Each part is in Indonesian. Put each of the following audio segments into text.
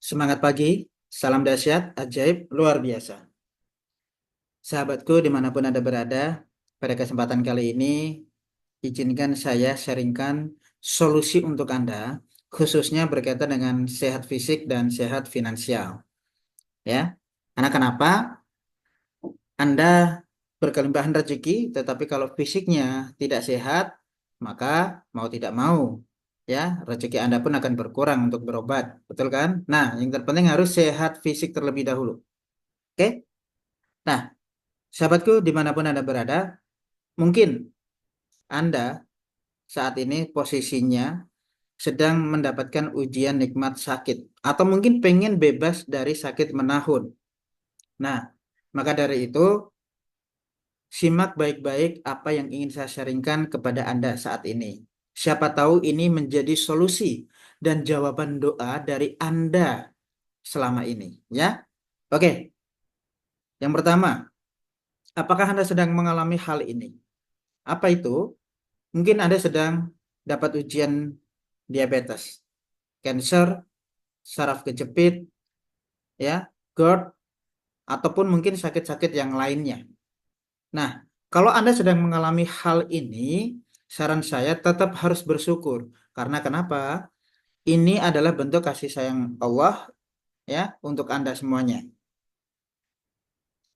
Semangat pagi, salam dahsyat, ajaib, luar biasa. Sahabatku dimanapun Anda berada, pada kesempatan kali ini, izinkan saya sharingkan solusi untuk Anda, khususnya berkaitan dengan sehat fisik dan sehat finansial. Ya, karena kenapa? Anda berkelimpahan rezeki, tetapi kalau fisiknya tidak sehat, maka mau tidak mau, ya, rezeki Anda pun akan berkurang untuk berobat. Betul kan? Nah, yang terpenting harus sehat fisik terlebih dahulu. Oke? Nah, sahabatku, dimanapun Anda berada, mungkin Anda saat ini posisinya sedang mendapatkan ujian nikmat sakit, atau mungkin pengen bebas dari sakit menahun. Nah, maka dari itu, simak baik-baik apa yang ingin saya sharingkan kepada Anda saat ini. Siapa tahu ini menjadi solusi dan jawaban doa dari Anda selama ini, ya. Oke, yang pertama, apakah Anda sedang mengalami hal ini? Apa itu? Mungkin Anda sedang dapat ujian diabetes, cancer, saraf kejepit, ya, GERD, ataupun mungkin sakit-sakit yang lainnya. Nah, kalau Anda sedang mengalami hal ini, saran saya tetap harus bersyukur. Karena kenapa? Ini adalah bentuk kasih sayang Allah, ya, untuk Anda semuanya.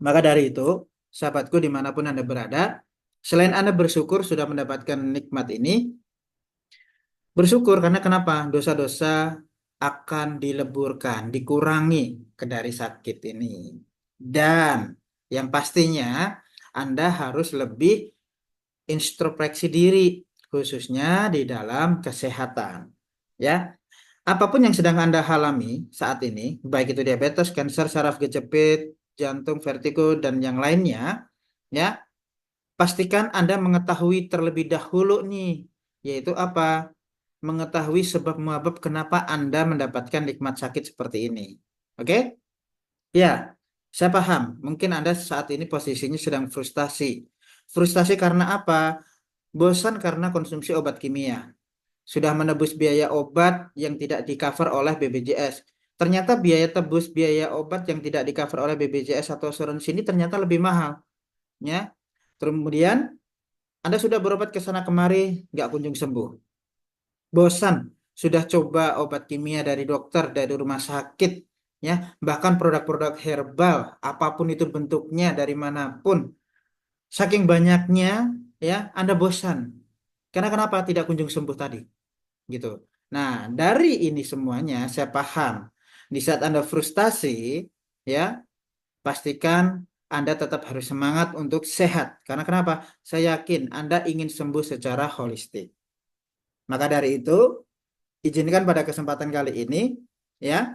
Maka dari itu, sahabatku dimanapun Anda berada, selain Anda bersyukur sudah mendapatkan nikmat ini, bersyukur karena kenapa? Dosa-dosa akan dileburkan, dikurangi ke dari sakit ini. Dan yang pastinya Anda harus lebih introspeksi diri, khususnya di dalam kesehatan. Ya, apapun yang sedang Anda alami saat ini, baik itu diabetes, kanker, saraf kejepit, jantung, vertigo, dan yang lainnya, ya, pastikan Anda mengetahui terlebih dahulu nih, yaitu apa? Mengetahui sebab muabab kenapa Anda mendapatkan nikmat sakit seperti ini. Oke? Ya, saya paham. Mungkin Anda saat ini posisinya sedang frustasi. Frustasi karena apa? Bosan karena konsumsi obat kimia. Sudah menebus biaya obat yang tidak di-cover oleh BPJS. Ternyata biaya tebus biaya obat yang tidak di-cover oleh BPJS atau asuransi ini ternyata lebih mahal. Ya. Kemudian Anda sudah berobat ke sana kemari, nggak kunjung sembuh. Bosan, sudah coba obat kimia dari dokter, dari rumah sakit, ya, bahkan produk-produk herbal, apapun itu bentuknya, dari manapun. Saking banyaknya, ya, Anda bosan. Karena kenapa tidak kunjung sembuh tadi, gitu. Nah, dari ini semuanya saya paham. Di saat Anda frustasi, ya, pastikan Anda tetap harus semangat untuk sehat. Karena kenapa? Saya yakin Anda ingin sembuh secara holistik. Maka dari itu, izinkan pada kesempatan kali ini, ya,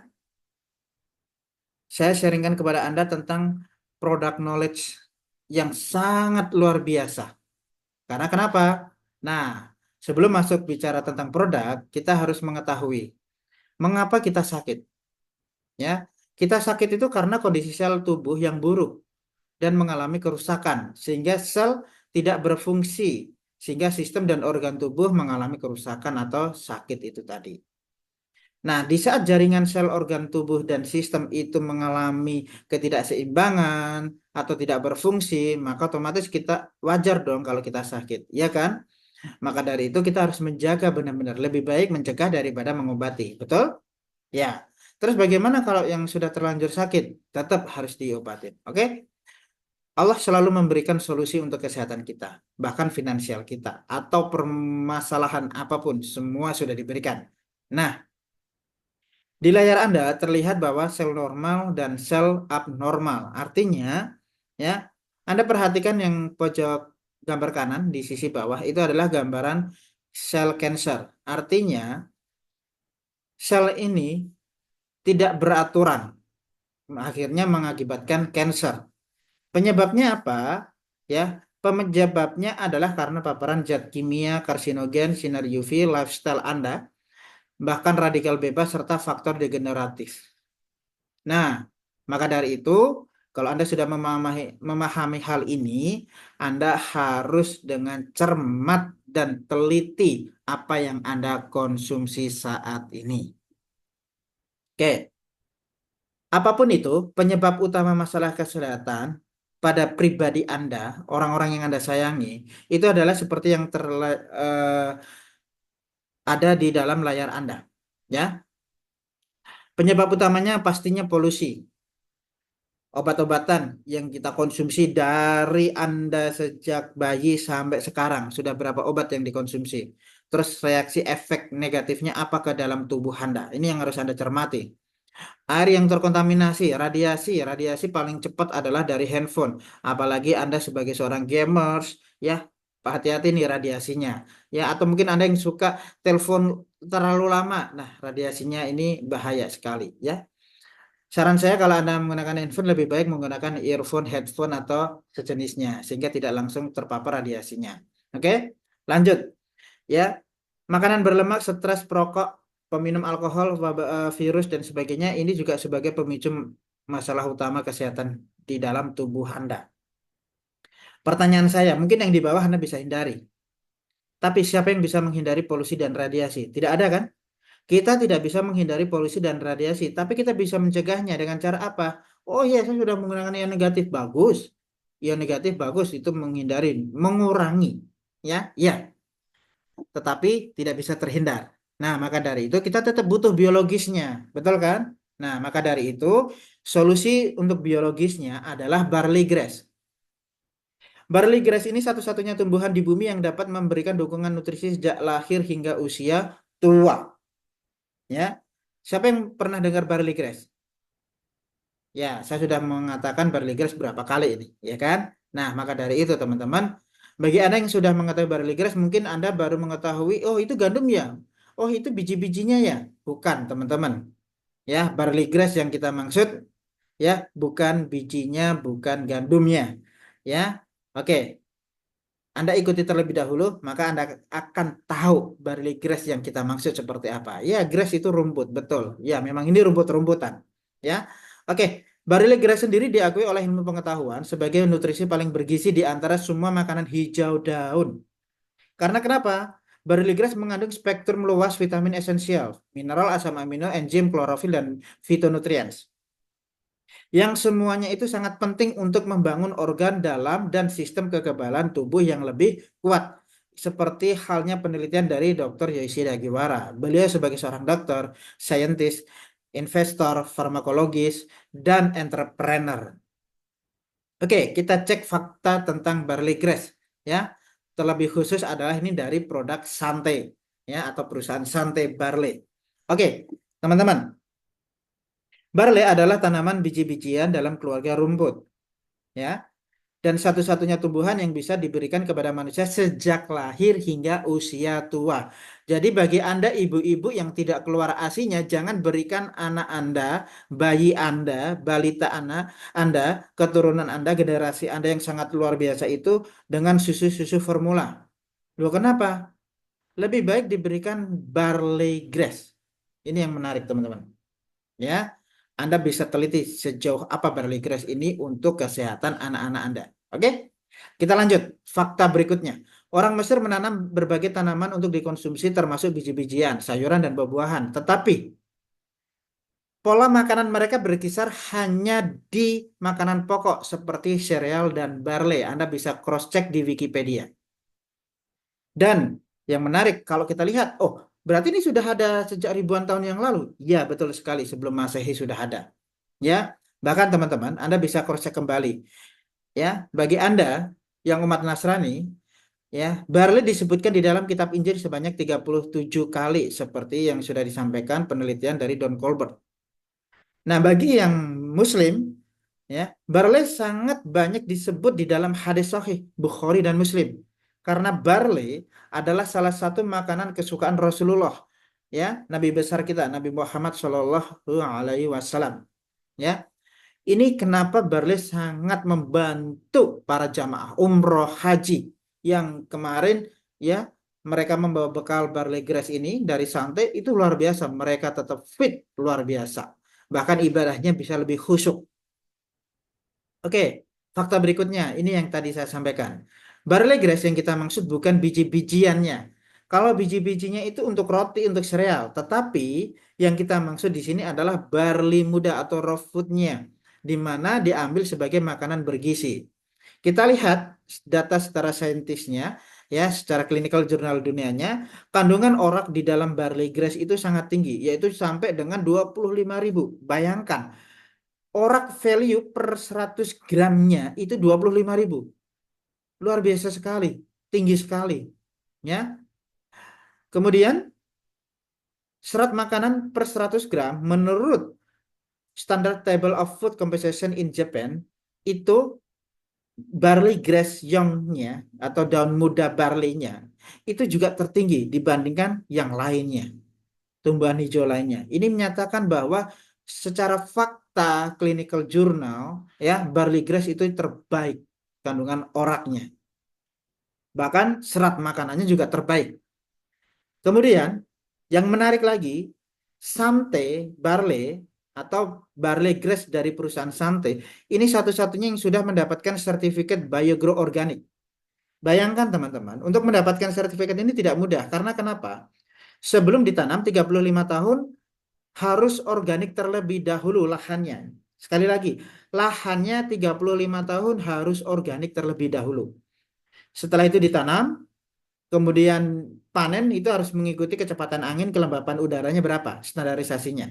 saya sharingkan kepada Anda tentang produk knowledge yang sangat luar biasa. Karena kenapa? Nah, sebelum masuk bicara tentang produk, kita harus mengetahui mengapa kita sakit. Ya, kita sakit itu karena kondisi sel tubuh yang buruk dan mengalami kerusakan, sehingga sel tidak berfungsi, sehingga sistem dan organ tubuh mengalami kerusakan atau sakit itu tadi. Nah, di saat jaringan sel organ tubuh dan sistem itu mengalami ketidakseimbangan atau tidak berfungsi, maka otomatis kita wajar dong kalau kita sakit, ya kan? Maka dari itu kita harus menjaga benar-benar, lebih baik mencegah daripada mengobati, betul? Ya. Terus bagaimana kalau yang sudah terlanjur sakit? Tetap harus diobatin, oke? Allah selalu memberikan solusi untuk kesehatan kita, bahkan finansial kita, atau permasalahan apapun, semua sudah diberikan. Nah, di layar Anda terlihat bahwa sel normal dan sel abnormal. Artinya, ya, Anda perhatikan yang pojok gambar kanan di sisi bawah itu adalah gambaran sel cancer. Artinya, sel ini tidak beraturan, akhirnya mengakibatkan cancer. Penyebabnya apa? Ya, penyebabnya adalah karena paparan zat kimia karsinogen, sinar UV, lifestyle Anda, bahkan radikal bebas serta faktor degeneratif. Nah, maka dari itu, kalau Anda sudah memahami hal ini, Anda harus dengan cermat dan teliti apa yang Anda konsumsi saat ini. Oke. Apapun itu, penyebab utama masalah kesehatan pada pribadi Anda, orang-orang yang Anda sayangi, itu adalah seperti yang ada di dalam layar Anda. Ya, penyebab utamanya pastinya polusi. Obat-obatan yang kita konsumsi dari Anda sejak bayi sampai sekarang, sudah berapa obat yang dikonsumsi? Terus reaksi efek negatifnya apa ke dalam tubuh Anda? Ini yang harus Anda cermati. Air yang terkontaminasi, radiasi paling cepat adalah dari handphone. Apalagi Anda sebagai seorang gamers, ya, hati-hati nih radiasinya. Ya, atau mungkin Anda yang suka telepon terlalu lama. Nah, radiasinya ini bahaya sekali, ya. Saran saya kalau Anda menggunakan handphone lebih baik menggunakan earphone, headphone atau sejenisnya sehingga tidak langsung terpapar radiasinya. Oke? Lanjut, ya. Makanan berlemak, stres, perokok, peminum alkohol, virus dan sebagainya ini juga sebagai pemicu masalah utama kesehatan di dalam tubuh Anda. Pertanyaan saya, mungkin yang di bawah Anda bisa hindari. Tapi siapa yang bisa menghindari polusi dan radiasi? Tidak ada kan? Kita tidak bisa menghindari polusi dan radiasi, tapi kita bisa mencegahnya dengan cara apa? Oh iya, saya sudah menggunakan yang negatif, bagus. Yang negatif bagus itu menghindari, mengurangi, ya, ya. Tetapi tidak bisa terhindar. Nah, maka dari itu kita tetap butuh biologisnya, betul kan? Nah, maka dari itu solusi untuk biologisnya adalah barley grass. Barley grass ini satu-satunya tumbuhan di bumi yang dapat memberikan dukungan nutrisi sejak lahir hingga usia tua. Ya, siapa yang pernah dengar barley grass? Ya, saya sudah mengatakan barley grass berapa kali ini, ya kan? Nah, maka dari itu teman-teman, bagi Anda yang sudah mengetahui barley grass, mungkin Anda baru mengetahui, oh itu gandum ya, oh itu biji-bijinya ya. Bukan, teman-teman. Ya, barley grass yang kita maksud, ya, bukan bijinya, bukan gandumnya. Ya, oke. Anda ikuti terlebih dahulu, maka Anda akan tahu barley grass yang kita maksud seperti apa. Ya, grass itu rumput, betul. Ya, memang ini rumput-rumputan. Ya, oke. Barley grass sendiri diakui oleh ilmu pengetahuan sebagai nutrisi paling bergizi di antara semua makanan hijau daun. Karena kenapa? Barley grass mengandung spektrum luas vitamin esensial, mineral, asam amino, enzim, klorofil, dan fitonutrients yang semuanya itu sangat penting untuk membangun organ dalam dan sistem kekebalan tubuh yang lebih kuat. Seperti halnya penelitian dari Dr. Yoshida Hagiwara. Beliau sebagai seorang dokter, saintis, investor, farmakologis, dan entrepreneur. Oke, kita cek fakta tentang barley grass, ya. Terlebih khusus adalah ini dari produk Sante, ya, atau perusahaan Sante Barley. Oke, teman-teman. Barley adalah tanaman biji-bijian dalam keluarga rumput, ya, dan satu-satunya tumbuhan yang bisa diberikan kepada manusia sejak lahir hingga usia tua. Jadi bagi Anda ibu-ibu yang tidak keluar ASINya, jangan berikan anak Anda, bayi Anda, balita anak Anda, keturunan Anda, generasi Anda yang sangat luar biasa itu dengan susu-susu formula. Loh, kenapa? Lebih baik diberikan barley grass. Ini yang menarik, teman-teman. Ya, Anda bisa teliti sejauh apa barley grass ini untuk kesehatan anak-anak Anda. Oke, kita lanjut. Fakta berikutnya. Orang Mesir menanam berbagai tanaman untuk dikonsumsi termasuk biji-bijian, sayuran, dan buah-buahan. Tetapi pola makanan mereka berkisar hanya di makanan pokok seperti sereal dan barley. Anda bisa cross-check di Wikipedia. Dan yang menarik kalau kita lihat, oh berarti ini sudah ada sejak ribuan tahun yang lalu. Ya, betul sekali, sebelum Masehi sudah ada. Ya, bahkan teman-teman, Anda bisa cross-check kembali. Ya, bagi Anda yang umat Nasrani, ya, barley disebutkan di dalam kitab Injil sebanyak 37 kali seperti yang sudah disampaikan penelitian dari Don Colbert. Nah, bagi yang Muslim, ya, barley sangat banyak disebut di dalam hadis sahih Bukhari dan Muslim. Karena barley adalah salah satu makanan kesukaan Rasulullah, ya, Nabi besar kita, Nabi Muhammad Shallallahu Alaihi Wasallam. Ya, ini kenapa barley sangat membantu para jamaah umroh haji yang kemarin, ya, mereka membawa bekal barley grass ini dari santai itu luar biasa. Mereka tetap fit luar biasa. Bahkan ibadahnya bisa lebih khusyuk. Oke, fakta berikutnya ini yang tadi saya sampaikan. Barley grass yang kita maksud bukan biji-bijiannya. Kalau biji-bijinya itu untuk roti, untuk sereal, tetapi yang kita maksud di sini adalah barley muda atau raw food-nya, di mana diambil sebagai makanan bergizi. Kita lihat data secara saintisnya, ya, secara clinical jurnal dunianya, kandungan orak di dalam barley grass itu sangat tinggi, yaitu sampai dengan 25.000. Bayangkan, orak value per 100 gramnya itu 25.000. Luar biasa sekali, tinggi sekali, ya. Kemudian serat makanan per 100 gram menurut Standard Table of Food Composition in Japan itu barley grass young-nya atau daun muda barley-nya itu juga tertinggi dibandingkan yang lainnya, tumbuhan hijau lainnya. Ini menyatakan bahwa secara fakta clinical journal, ya, barley grass itu terbaik kandungan oraknya. Bahkan serat makanannya juga terbaik. Kemudian yang menarik lagi, Sante barley atau barley grass dari perusahaan Sante ini satu-satunya yang sudah mendapatkan sertifikat BioGrow Organic. Bayangkan teman-teman, untuk mendapatkan sertifikat ini tidak mudah. Karena kenapa? Sebelum ditanam 35 tahun harus organik terlebih dahulu lahannya. Sekali lagi, lahannya 35 tahun harus organik terlebih dahulu. Setelah itu ditanam, kemudian panen itu harus mengikuti kecepatan angin, kelembapan udaranya berapa, standarisasinya.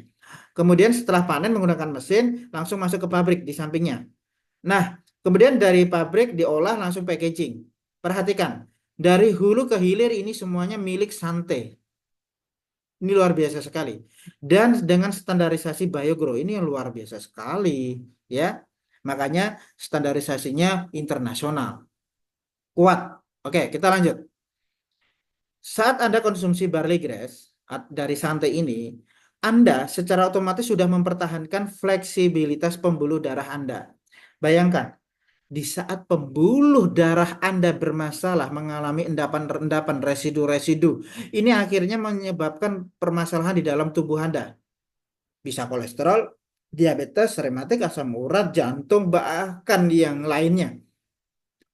Kemudian setelah panen menggunakan mesin, langsung masuk ke pabrik di sampingnya. Nah, kemudian dari pabrik diolah langsung packaging. Perhatikan, dari hulu ke hilir ini semuanya milik Sante. Ini luar biasa sekali. Dan dengan standarisasi BioGrow ini yang luar biasa sekali, ya. Makanya standarisasinya internasional. Kuat. Oke, kita lanjut. Saat Anda konsumsi barley grass dari Sante ini, Anda secara otomatis sudah mempertahankan fleksibilitas pembuluh darah Anda. Bayangkan, di saat pembuluh darah Anda bermasalah, mengalami endapan-endapan, residu-residu, ini akhirnya menyebabkan permasalahan di dalam tubuh Anda. Bisa kolesterol, diabetes, rematik, asam urat, jantung, bahkan yang lainnya.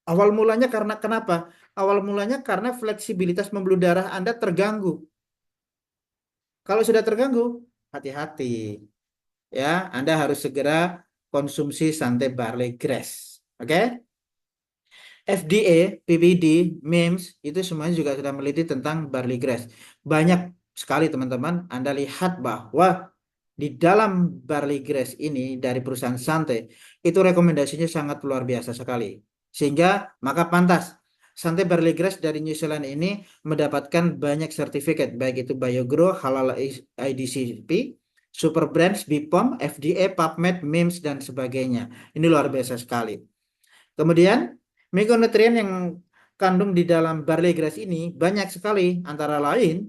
Awal mulanya karena kenapa? Awal mulanya karena fleksibilitas pembuluh darah Anda terganggu. Kalau sudah terganggu, hati-hati. Ya, Anda harus segera konsumsi Sante Barley Grass. Oke? FDA, PPD, MIMS, itu semuanya juga sudah meneliti tentang barley grass. Banyak sekali teman-teman, Anda lihat bahwa di dalam barley grass ini dari perusahaan Sante, itu rekomendasinya sangat luar biasa sekali. Sehingga maka pantas Sante barley grass dari New Zealand ini mendapatkan banyak sertifikat, baik itu BioGrow, Halal IDCP, Super Brands, BPOM, FDA, PubMed, MIMS, dan sebagainya. Ini luar biasa sekali. Kemudian mikronutrien yang kandung di dalam barley grass ini banyak sekali, antara lain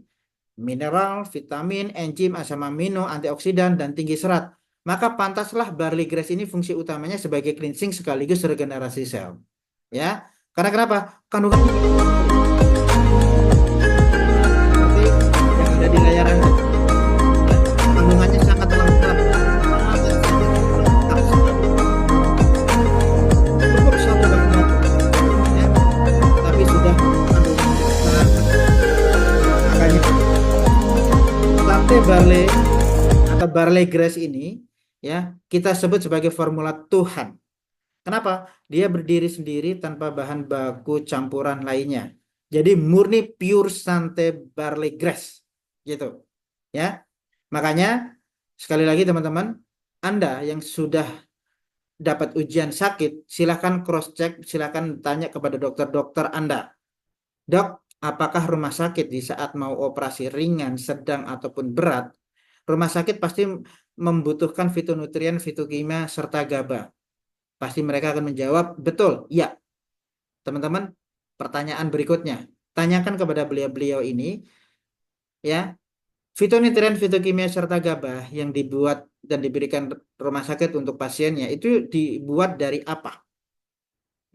mineral, vitamin, enzim, asam amino, antioksidan, dan tinggi serat. Maka pantaslah barley grass ini fungsi utamanya sebagai cleansing sekaligus regenerasi sel. Ya, karena kenapa? Kandungan seperti yang ada di layar Anda. Kandungannya sangat lengkap. Cukup satu bahan, ya, tapi sudah kandungannya sangat. Makanya Sante barley atau barley grass ini, ya, kita sebut sebagai formula Tuhan. Kenapa? Dia berdiri sendiri tanpa bahan baku campuran lainnya. Jadi murni pure Sante barley grass, gitu. Ya. Makanya sekali lagi teman-teman, Anda yang sudah dapat ujian sakit, silakan cross check, silakan tanya kepada dokter-dokter Anda. Dok, apakah rumah sakit di saat mau operasi ringan, sedang ataupun berat, rumah sakit pasti membutuhkan fitonutrien, fitokimia serta GABA? Pasti mereka akan menjawab, betul, ya. Teman-teman, pertanyaan berikutnya, tanyakan kepada beliau-beliau ini, ya, fitonutrien, fitokimia serta GABA yang dibuat dan diberikan rumah sakit untuk pasiennya itu dibuat dari apa?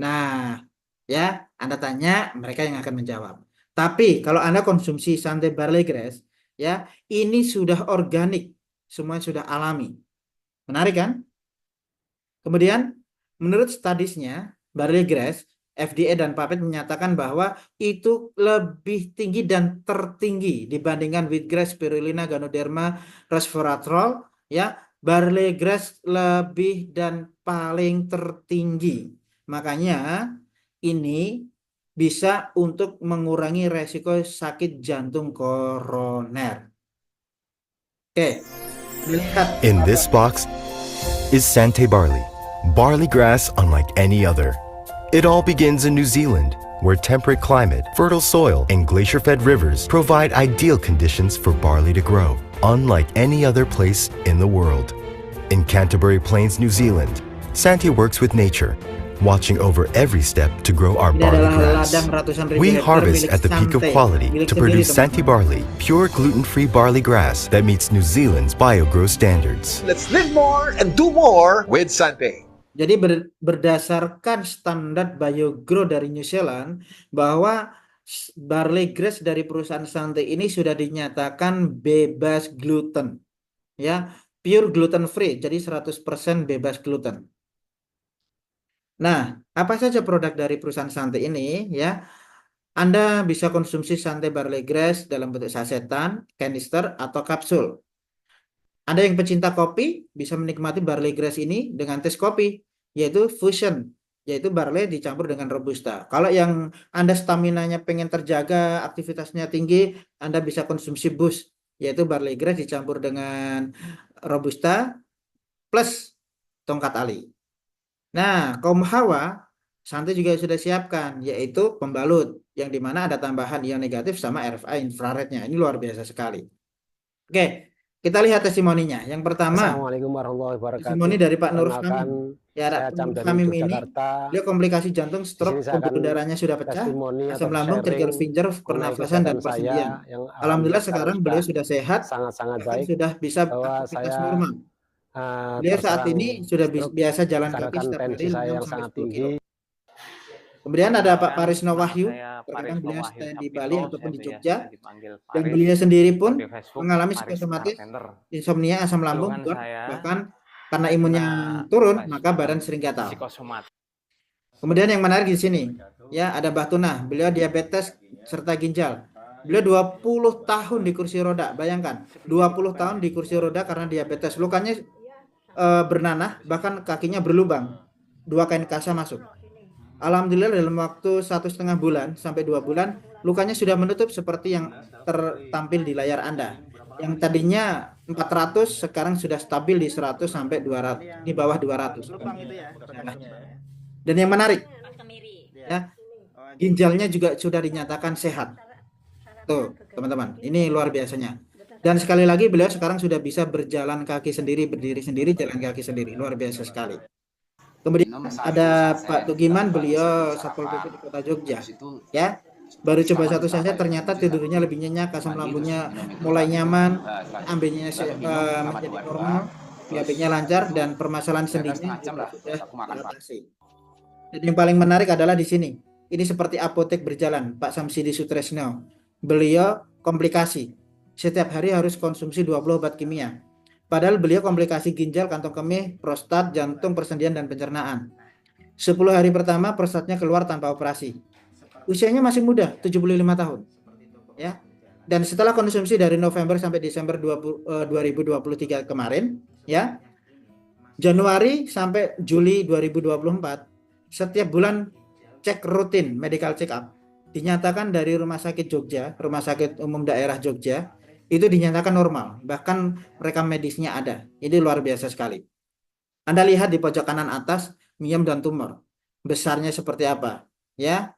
Nah, ya, Anda tanya, mereka yang akan menjawab. Tapi kalau Anda konsumsi Sante barley grass, ya, ini sudah organik, semua sudah alami. Menarik kan? Kemudian, menurut studiesnya, barley grass FDA dan PAPED menyatakan bahwa itu lebih tinggi dan tertinggi dibandingkan wheatgrass, spirulina, ganoderma, resveratrol, ya. Barley grass lebih dan paling tertinggi. Makanya ini bisa untuk mengurangi resiko sakit jantung koroner. Oke, lihat. In this box is Sante barley, barley grass unlike any other. It all begins in New Zealand, where temperate climate, fertile soil, and glacier-fed rivers provide ideal conditions for barley to grow, unlike any other place in the world. In Canterbury Plains, New Zealand, Sante works with nature, watching over every step to grow our Ini barley adalah grass. ladang ratusan ribu We hektar harvest milik at the peak of Sante, quality milik to sendiri, produce Sante teman-teman. barley, pure gluten-free barley grass that meets New Zealand's BioGrow standards. Let's live more and do more with Sante. Jadi berdasarkan standar BioGrow dari New Zealand, bahwa barley grass dari perusahaan Sante ini sudah dinyatakan bebas gluten, ya, pure gluten free, jadi 100% bebas gluten. Nah, apa saja produk dari perusahaan Sante ini, ya? Anda bisa konsumsi Sante barley grass dalam bentuk sasetan, kanister, atau kapsul. Ada yang pecinta kopi bisa menikmati barley grass ini dengan tes kopi, yaitu fusion, yaitu barley dicampur dengan robusta. Kalau yang Anda staminanya pengen terjaga, aktivitasnya tinggi, Anda bisa konsumsi boost, yaitu barley grass dicampur dengan robusta plus tongkat ali. Nah, kaum hawa, Sante juga sudah siapkan, yaitu pembalut, yang dimana ada tambahan ion negatif sama RFA infrarednya. Ini luar biasa sekali. Oke. Kita lihat testimoninya. Yang pertama, Assalamualaikum warahmatullahi wabarakatuh. testimoni dari Pak Nur Perkenalkan, Hamim. Ya, saya Pak Cam Nur dari Hamim ini, Yogyakarta. beliau komplikasi jantung, Di stroke, sini saya akan pembuluh darahnya sudah pecah, testimoni asam atau lambung, trigger sharing finger, mengenai pernafasan, dan kesehatan persendian. saya yang Alhamdulillah sekarang beliau sudah sehat, sangat-sangat bahkan baik, sudah bisa bahwa aktivitas saya normal. Beliau saat terserang ini sudah stroke biasa jalan kaki dikarenakan setiap tensi hari saya 6 yang sampai sangat 10 kilo. tinggi. Kemudian ada Pak Parisno Nama Wahyu, saya rekan Parisno beliau Wahyu stand di Sapito, Bali saya ataupun di biasa Jogja, dipanggil dan Paris. beliau sendiri pun Di Facebook mengalami Paris psikosomatis, Bartender. insomnia, asam lambung, Keluhan GERD, saya bahkan karena imunnya turun, maka badan sering gatal. psikosomatis. Kemudian yang menarik di sini, ya, ada Mbah Tunah, beliau diabetes serta ginjal. Beliau 20 tahun di kursi roda, bayangkan, 20 tahun di kursi roda karena diabetes. Lukanya bernanah, bahkan kakinya berlubang. 2 kain kasa masuk. Alhamdulillah dalam waktu 1,5 bulan sampai 2 bulan, lukanya sudah menutup seperti yang tertampil di layar Anda. Yang tadinya 400, sekarang sudah stabil di 100 sampai 200, di bawah 200. Dan yang menarik, ya, ginjalnya juga sudah dinyatakan sehat. Tuh, teman-teman, ini luar biasanya. Dan sekali lagi beliau sekarang sudah bisa berjalan kaki sendiri, berdiri sendiri, jalan kaki sendiri. Luar biasa sekali. Kemudian ada Pak Tugiman, beliau Satpol PP di Kota Jogja. Ya, baru coba satu saja, ternyata tidurnya lebih nyenyak, asam lambungnya mulai nyaman, ambenya menjadi normal, BAB-nya lancar, dan permasalahan sendinya juga sudah teratasi. Dan yang paling menarik adalah di sini. Ini seperti apotek berjalan, Pak Samsidi Sutresno. Beliau komplikasi. Setiap hari harus konsumsi 20 obat kimia. Padahal beliau komplikasi ginjal, kantong kemih, prostat, jantung, persendian, dan pencernaan. 10 hari pertama prostatnya keluar tanpa operasi. Usianya masih muda, 75 tahun. Ya. Dan setelah konsumsi dari November sampai Desember 2023 kemarin, ya, Januari sampai Juli 2024, setiap bulan cek rutin medical check up. Dinyatakan dari Rumah Sakit Jogja, Rumah Sakit Umum Daerah Jogja, itu dinyatakan normal, bahkan rekam medisnya ada. Ini luar biasa sekali. Anda lihat di pojok kanan atas, myom dan tumor. Besarnya seperti apa, ya?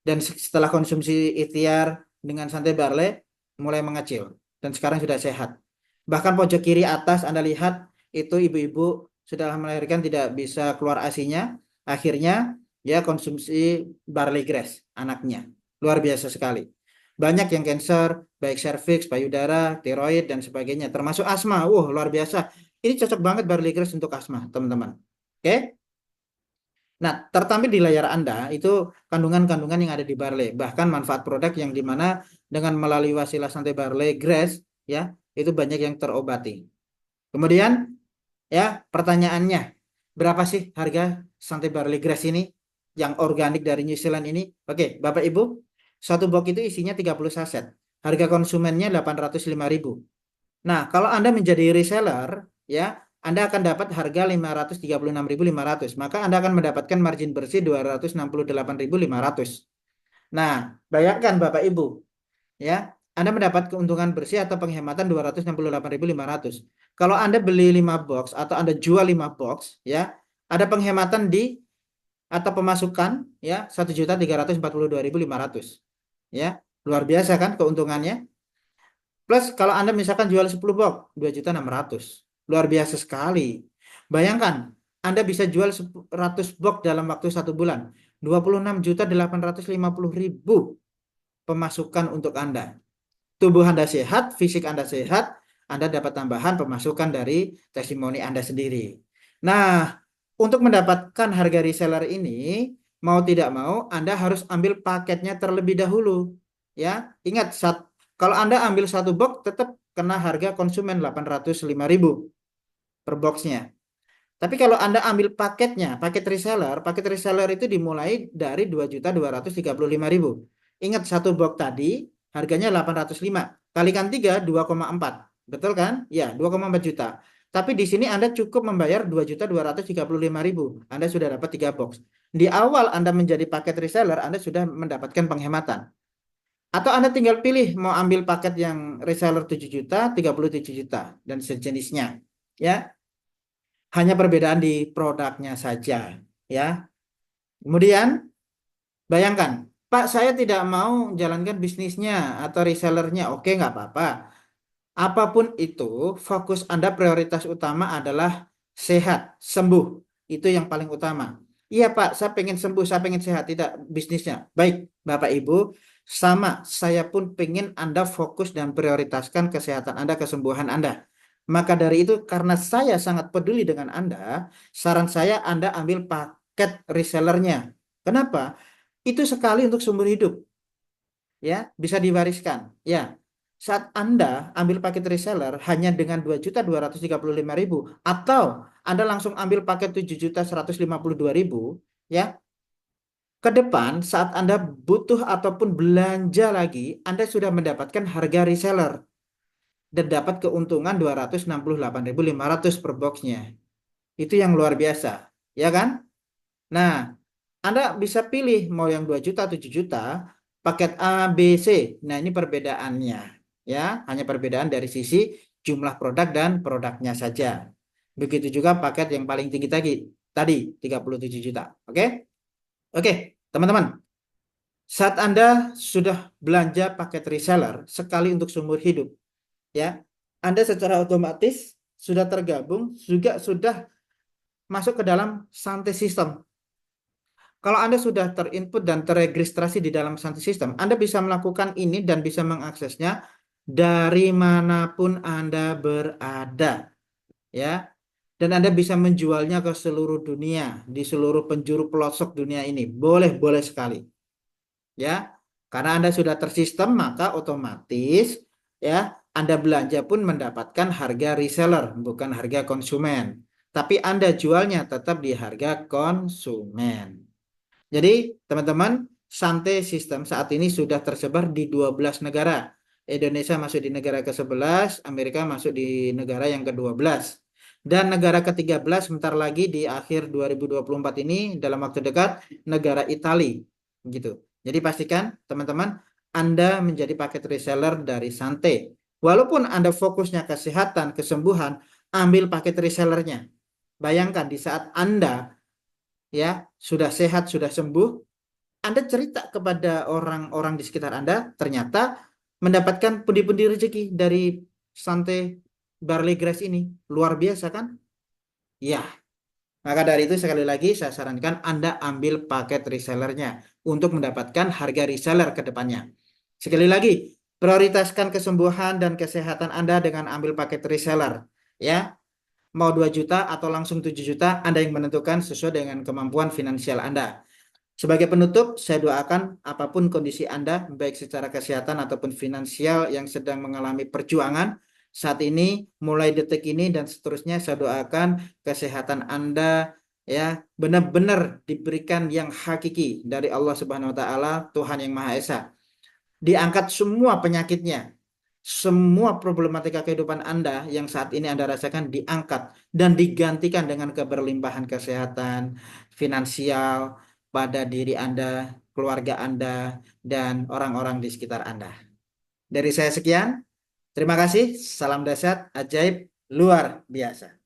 Dan setelah konsumsi ikhtiar dengan Sante barley, mulai mengecil. Dan sekarang sudah sehat. Bahkan pojok kiri atas Anda lihat, itu ibu-ibu sudah melahirkan tidak bisa keluar ASI-nya. Akhirnya, ya, konsumsi barley grass, anaknya. Luar biasa sekali. Banyak yang cancer, baik serviks, payudara, tiroid, dan sebagainya. Termasuk asma. Luar biasa. Ini cocok banget barley grass untuk asma, teman-teman. Oke? Nah, tertampil di layar Anda itu kandungan-kandungan yang ada di barley. Bahkan manfaat produk yang dimana dengan melalui wasilah Sante barley grass, ya, itu banyak yang terobati. Kemudian, ya, pertanyaannya, berapa sih harga Sante barley grass ini? yang organik dari New Zealand ini. Oke, Bapak Ibu, satu box itu isinya 30 saset. Harga konsumennya 805.000. Nah, kalau Anda menjadi reseller, ya, Anda akan dapat harga 536.500. Maka Anda akan mendapatkan margin bersih 268.500. Nah, bayangkan Bapak Ibu, ya, Anda mendapat keuntungan bersih atau penghematan 268.500. Kalau Anda beli 5 box atau Anda jual 5 box, ya, ada penghematan di atau pemasukan ya 1.342.500. Ya, luar biasa kan keuntungannya? Plus kalau Anda misalkan jual 10 box, 2.600.000. Luar biasa sekali. Bayangkan, Anda bisa jual 100 box dalam waktu 1 bulan. 26.850.000 pemasukan untuk Anda. Tubuh Anda sehat, fisik Anda sehat, Anda dapat tambahan pemasukan dari testimoni Anda sendiri. Nah, untuk mendapatkan harga reseller ini, mau tidak mau Anda harus ambil paketnya terlebih dahulu. Ya, ingat kalau Anda ambil satu box tetap kena harga konsumen 805.000 per boxnya. Tapi kalau Anda ambil paketnya, paket reseller itu dimulai dari 2.235.000. Ingat satu box tadi harganya 805. Kalikan 3, 2,4. Betul kan? Ya, 2,4 juta. Tapi di sini Anda cukup membayar 2.235.000. Anda sudah dapat 3 box. Di awal Anda menjadi paket reseller, Anda sudah mendapatkan penghematan. Atau Anda tinggal pilih mau ambil paket yang reseller 7 juta, 37 juta, dan sejenisnya. Ya, hanya perbedaan di produknya saja, ya. Kemudian bayangkan, Pak, saya tidak mau jalankan bisnisnya atau resellernya. Oke, nggak apa-apa. Apapun itu, fokus Anda prioritas utama adalah sehat, sembuh. Itu yang paling utama. Iya, Pak, saya pengen sembuh, saya pengen sehat, tidak bisnisnya. Baik, Bapak Ibu, sama saya pun pengen Anda fokus dan prioritaskan kesehatan Anda, kesembuhan Anda. Maka dari itu, karena saya sangat peduli dengan Anda, saran saya Anda ambil paket resellernya. Kenapa? Itu sekali untuk seumur hidup, ya, bisa diwariskan. Ya, saat Anda ambil paket reseller hanya dengan 2.235.000 atau Anda langsung ambil paket 7.152.000, ya, ke depan saat Anda butuh ataupun belanja lagi, Anda sudah mendapatkan harga reseller dan dapat keuntungan 268.500 per boxnya. Itu yang luar biasa, ya kan? Nah, Anda bisa pilih mau yang 2 juta, 7 juta, paket A, B, C. Nah, ini perbedaannya. Ya, hanya perbedaan dari sisi jumlah produk dan produknya saja. Begitu juga paket yang paling tinggi tadi 37 juta. Oke? Oke, teman-teman. Saat Anda sudah belanja paket reseller sekali untuk seumur hidup, ya, Anda secara otomatis sudah tergabung, juga sudah masuk ke dalam Santai System. Kalau Anda sudah terinput dan terregistrasi di dalam Santai System, Anda bisa melakukan ini dan bisa mengaksesnya dari manapun Anda berada, ya. Dan Anda bisa menjualnya ke seluruh dunia, di seluruh penjuru pelosok dunia ini. Boleh, boleh sekali. Ya. Karena Anda sudah tersistem, maka otomatis ya Anda belanja pun mendapatkan harga reseller, bukan harga konsumen. Tapi Anda jualnya tetap di harga konsumen. Jadi, teman-teman, Santai System saat ini sudah tersebar di 12 negara. Indonesia masuk di negara ke-11, Amerika masuk di negara yang ke-12. Dan negara ke-13 sebentar lagi di akhir 2024 ini dalam waktu dekat negara Italia. Gitu. Jadi pastikan teman-teman Anda menjadi paket reseller dari Santai. Walaupun Anda fokusnya kesehatan, kesembuhan, ambil paket resellernya. Bayangkan di saat Anda ya sudah sehat, sudah sembuh, Anda cerita kepada orang-orang di sekitar Anda, ternyata mendapatkan pundi-pundi rezeki dari Santai Barley Grass ini. Luar biasa kan? Ya, maka dari itu sekali lagi saya sarankan Anda ambil paket resellernya untuk mendapatkan harga reseller ke depannya. Sekali lagi, prioritaskan kesembuhan dan kesehatan Anda dengan ambil paket reseller. Ya, mau 2 juta atau langsung 7 juta, Anda yang menentukan sesuai dengan kemampuan finansial Anda. Sebagai penutup, saya doakan apapun kondisi Anda, baik secara kesehatan ataupun finansial yang sedang mengalami perjuangan, saat ini, mulai detik ini dan seterusnya, saya doakan kesehatan Anda ya, benar-benar diberikan yang hakiki dari Allah Subhanahu wa taala, Tuhan yang Maha Esa. Diangkat semua penyakitnya, semua problematika kehidupan Anda yang saat ini Anda rasakan diangkat dan digantikan dengan keberlimpahan kesehatan, finansial pada diri Anda, keluarga Anda, dan orang-orang di sekitar Anda. Dari saya sekian, terima kasih, salam dahsyat, ajaib, luar biasa.